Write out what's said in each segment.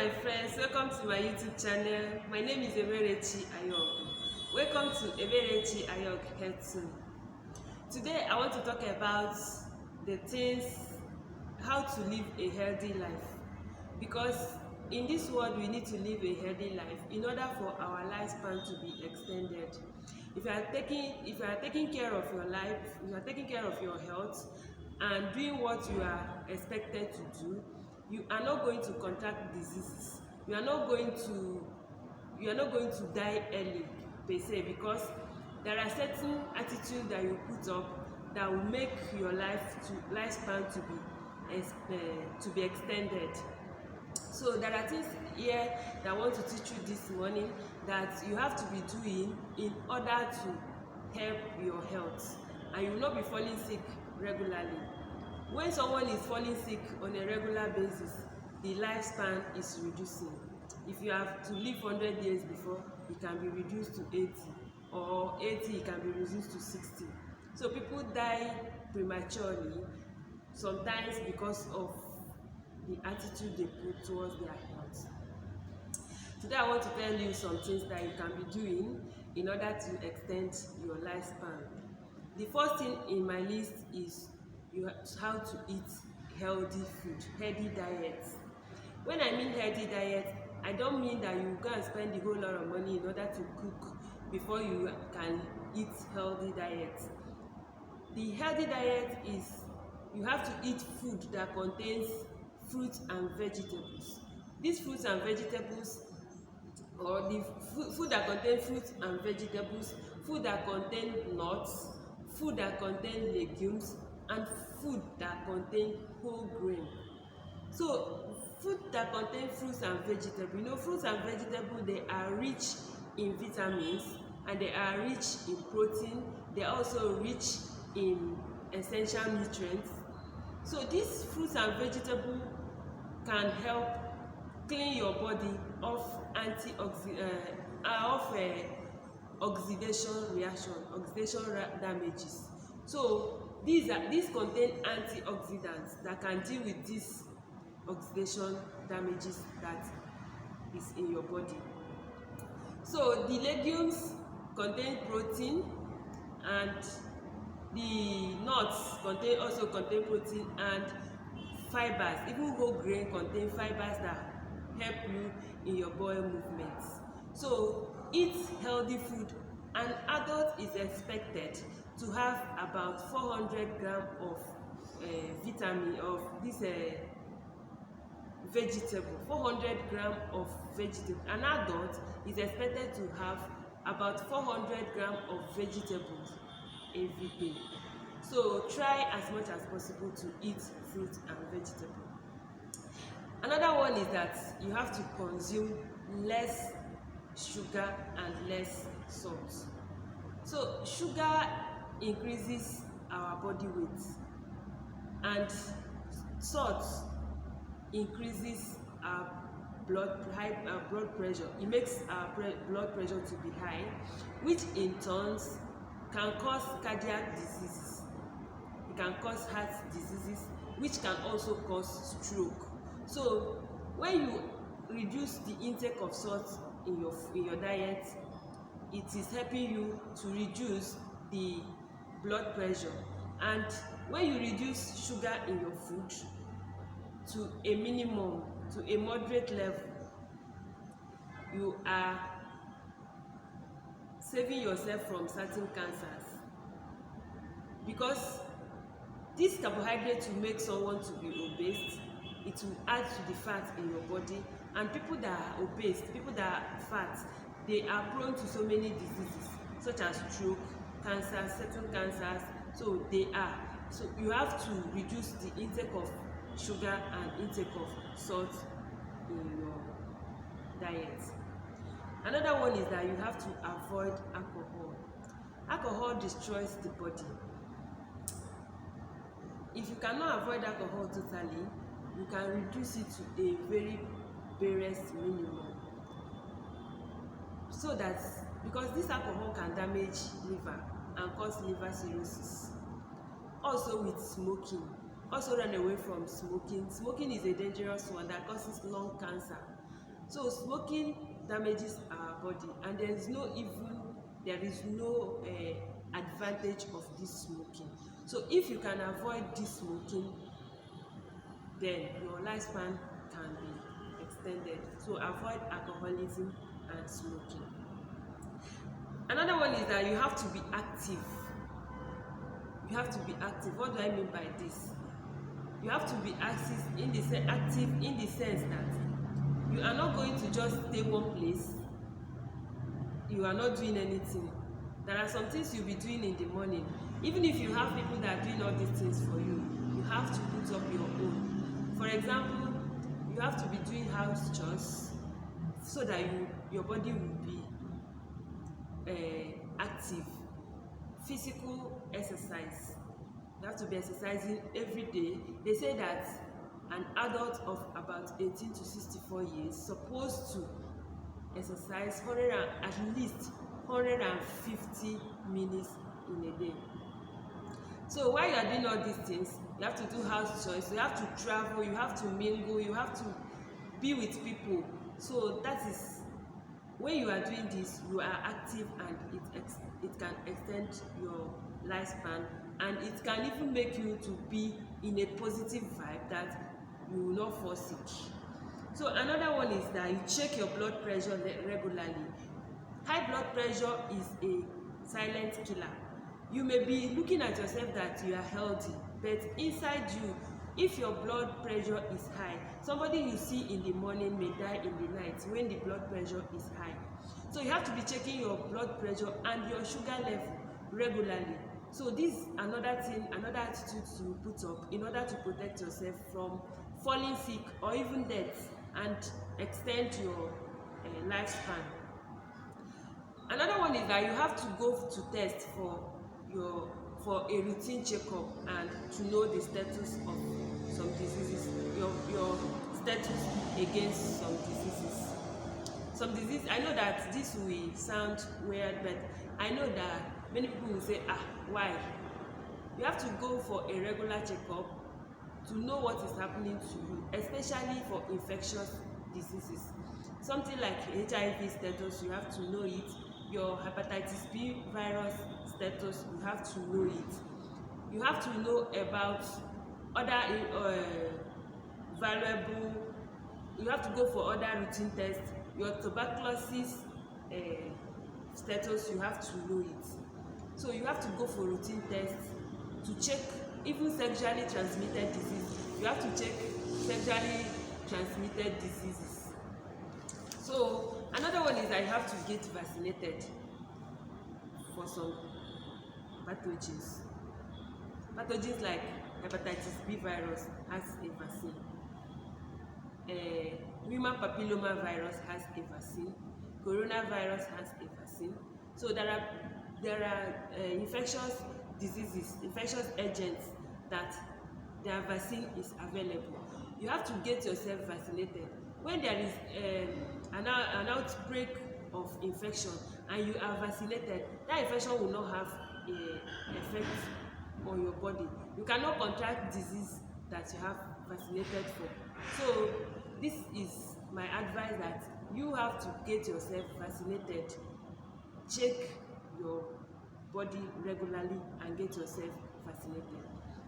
my friends, welcome to my YouTube channel. My name is Eberechi Ayog. Welcome to Eberechi Ayog Health Zone. Today I want to talk about the things, how to live a healthy life. Because in this world we need to live a healthy life in order for our lifespan to be extended. If you are taking care of your life, if you are taking care of your health and doing what you are expected to do, you are not going to contract diseases. You are not going to die early per se, because there are certain attitudes that you put up that will make your lifespan to be extended. So there are things here that I want to teach you this morning that you have to be doing in order to help your health, and you will not be falling sick regularly. When someone is falling sick on a regular basis, the lifespan is reducing. If you have to live 100 years before, it can be reduced to 80, or 80 it can be reduced to 60. So people die prematurely, sometimes because of the attitude they put towards their health. Today I want to tell you some things that you can be doing in order to extend your lifespan. The first thing in my list is how to eat healthy food, healthy diet. When I mean healthy diet, I don't mean that you go and spend a whole lot of money in order to cook before you can eat healthy diet. The healthy diet is you have to eat food that contains fruits and vegetables. These fruits and vegetables, or the food that contain fruits and vegetables, food that contain nuts, food that contain legumes, and food that contain whole grain. So food that contain fruits and vegetables, fruits and vegetables, they are rich in vitamins and they are rich in protein. They are also rich in essential nutrients. So these fruits and vegetables can help clean your body of oxidation damages. So these contain antioxidants that can deal with these oxidation damages that is in your body. So the legumes contain protein, and the nuts also contain protein and fibers. Even whole grain contain fibers that help you in your bowel movements. So eat healthy food. An adult is expected to have about 400 grams of vitamin of this vegetable. 400 grams of vegetable. An adult is expected to have about 400 grams of vegetables every day. So try as much as possible to eat fruit and vegetable. Another one is that you have to consume less sugar and less salt. So sugar increases our body weight, and salt increases our blood pressure. It makes our blood pressure to be high, which in turn can cause cardiac diseases. It can cause heart diseases, which can also cause stroke. So when you reduce the intake of salt in your diet, it is helping you to reduce the blood pressure. And when you reduce sugar in your food to a minimum, to a moderate level, you are saving yourself from certain cancers, because this carbohydrate will make someone to be obese. It will add to the fat in your body, and people that are obese, people that are fat, they are prone to so many diseases such as stroke, cancer, certain cancers. So you have to reduce the intake of sugar and intake of salt in your diet. Another one is that you have to avoid alcohol. Alcohol destroys the body. If you cannot avoid alcohol totally, you can reduce it to a very barest minimum. So that, because this alcohol can damage liver and cause liver cirrhosis. Also with smoking, also run away from smoking. Smoking is a dangerous one that causes lung cancer So smoking damages our body, and there is no advantage of this smoking. So if you can avoid this smoking, then your lifespan can be extended. So avoid alcoholism and smoking. Another one is that you have to be active. You have to be active. What do I mean by this? You have to be active in the sense that you are not going to just stay one place. You are not doing anything. There are some things you'll be doing in the morning. Even if you have people that are doing all these things for you, you have to put up your own. For example, you have to be doing house chores so that your body will be active. Physical exercise, you have to be exercising every day. They say that an adult of about 18 to 64 years supposed to exercise at least 150 minutes in a day. So while you are doing all these things, you have to do house chores, you have to travel, you have to mingle, you have to be with people. So that is, when you are doing this, you are active, and it can extend your lifespan, and it can even make you to be in a positive vibe that you will not fall sick. So another one is that you check your blood pressure regularly. High blood pressure is a silent killer. You may be looking at yourself that you are healthy, but inside you, if your blood pressure is high, somebody you see in the morning may die in the night when the blood pressure is high. So you have to be checking your blood pressure and your sugar level regularly. So this is another attitude to put up in order to protect yourself from falling sick or even death, and extend your lifespan. Another one is that you have to go to test for a routine checkup and to know the status of some diseases, your status against some diseases. I know that this will sound weird, but I know that many people will say, why? You have to go for a regular checkup to know what is happening to you, especially for infectious diseases. Something like HIV status, you have to know it. Your hepatitis B virus status, you have to know it. You have to know about other you have to go for other routine tests. Your tuberculosis status, you have to know it. So you have to go for routine tests to check even sexually transmitted disease. You have to check sexually transmitted diseases. So another one is that you have to get vaccinated for some pathogens. Pathogens like hepatitis B virus has a vaccine. Human papilloma virus has a vaccine. Coronavirus has a vaccine. So there are infectious diseases, infectious agents that their vaccine is available. You have to get yourself vaccinated. When there is an outbreak of infection and you are vaccinated, that infection will not have an effect on your body. You cannot contract disease that you have vaccinated for. So this is my advice, that you have to get yourself vaccinated. Check your body regularly and get yourself vaccinated.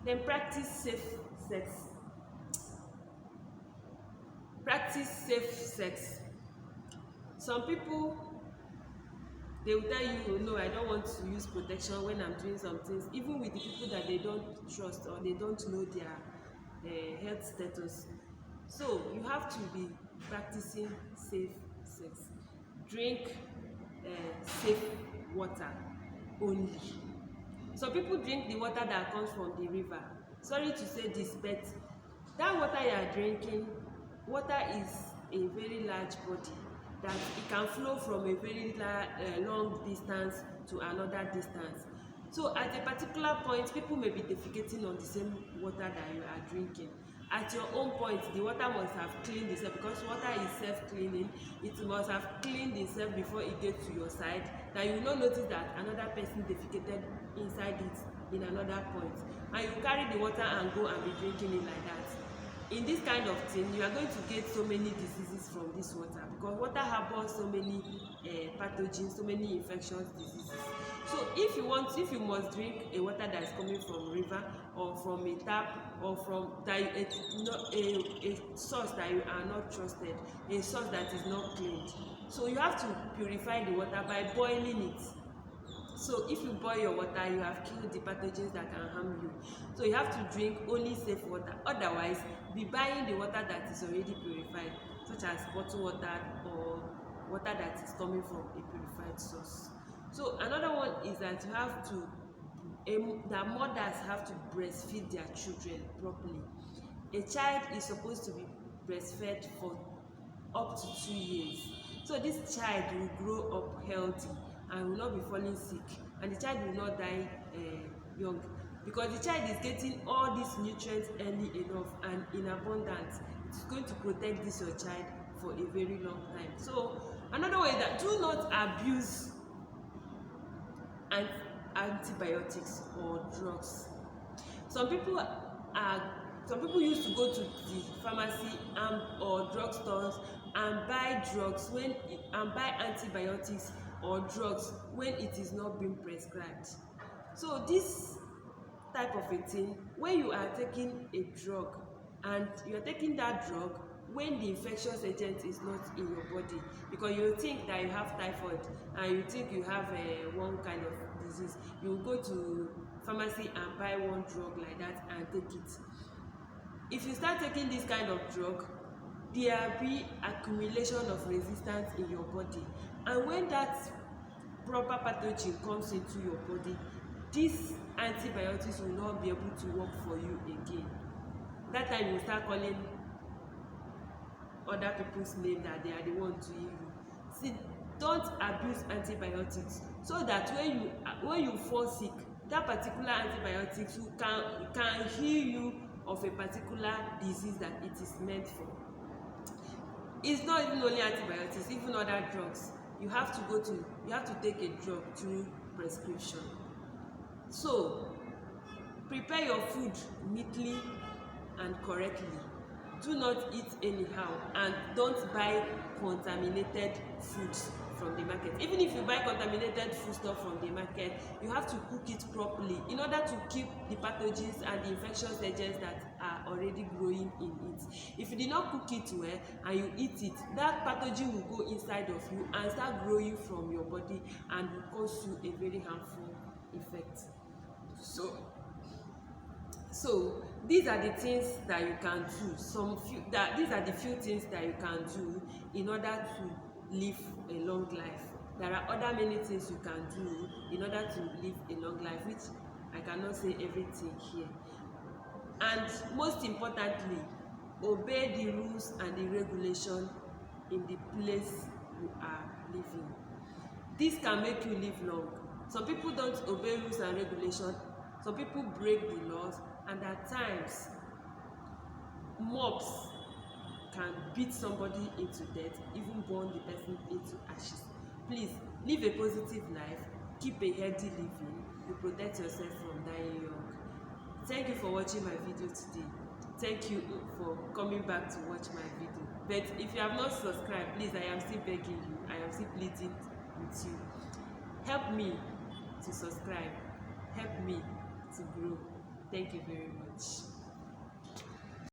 Then practice safe sex. Practice safe sex. Some people, they will tell you, no, I don't want to use protection when I'm doing some things, even with the people that they don't trust or they don't know their health status. So you have to be practicing safe sex. Drink safe water only. Some people drink the water that comes from the river. Sorry to say this, but that water you are drinking, water is a very large body that it can flow from a very long distance to another distance. So at a particular point, people may be defecating on the same water that you are drinking. At your own point, the water must have cleaned itself, because water is self-cleaning. It must have cleaned itself before it gets to your side, that you will not notice that another person defecated inside it in another point, and you carry the water and go and be drinking it like that. in this kind of thing, you are going to get so many diseases from this water, because water harbors so many pathogens, so many infectious diseases. So if you must drink a water that is coming from river or from a tap or from a source that you are not trusted, a source that is not cleaned, so you have to purify the water by boiling it. So if you boil your water, you have killed the pathogens that can harm you. So you have to drink only safe water. Otherwise, be buying the water that is already purified, such as bottled water or water that is coming from a purified source. So another one is that you have to, that mothers have to breastfeed their children properly. A child is supposed to be breastfed for up to 2 years. So this child will grow up healthy and will not be falling sick, and the child will not die young, because the child is getting all these nutrients early enough and in abundance. It's going to protect this your child for a very long time. So another way, that do not abuse antibiotics or drugs. Some people used to go to the pharmacy or drugstores and buy antibiotics or drugs when it is not being prescribed. So this type of a thing, when you are taking a drug and you are taking that drug when the infectious agent is not in your body, because you think that you have typhoid and you think you have one kind of disease, you will go to pharmacy and buy one drug like that and take it. If you start taking this kind of drug, there will be accumulation of resistance in your body, and when that proper pathogen comes into your body, these antibiotics will not be able to work for you again. That time you start calling other people's name that they are the one to heal you. See, don't abuse antibiotics, so that when you fall sick, that particular antibiotics can heal you of a particular disease that it is meant for. It's not even only antibiotics, even other drugs. You have to take a drug through prescription. So prepare your food neatly and correctly. Do not eat anyhow, and don't buy contaminated foods from the market. Even if you buy contaminated food stuff from the market, you have to cook it properly in order to keep the pathogens and the infectious agents that are already growing in it. If you did not cook it well and you eat it, that pathogen will go inside of you and start growing from your body and will cause you a very harmful effect. So these are the things that you can do. These are the few things that you can do in order to live a long life. There are other many things you can do in order to live a long life, which I cannot say everything here. And most importantly, obey the rules and the regulation in the place you are living. This can make you live long. Some people don't obey rules and regulation. Some people break the laws, and at times mobs can beat somebody into death, even burn the person into ashes. Please live a positive life, keep a healthy living, you protect yourself from dying young. Thank you for watching my video today. Thank you for coming back to watch my video. But if you have not subscribed, please, I am still begging you, I am still pleading with you. Help me to subscribe, help me to grow. Thank you very much.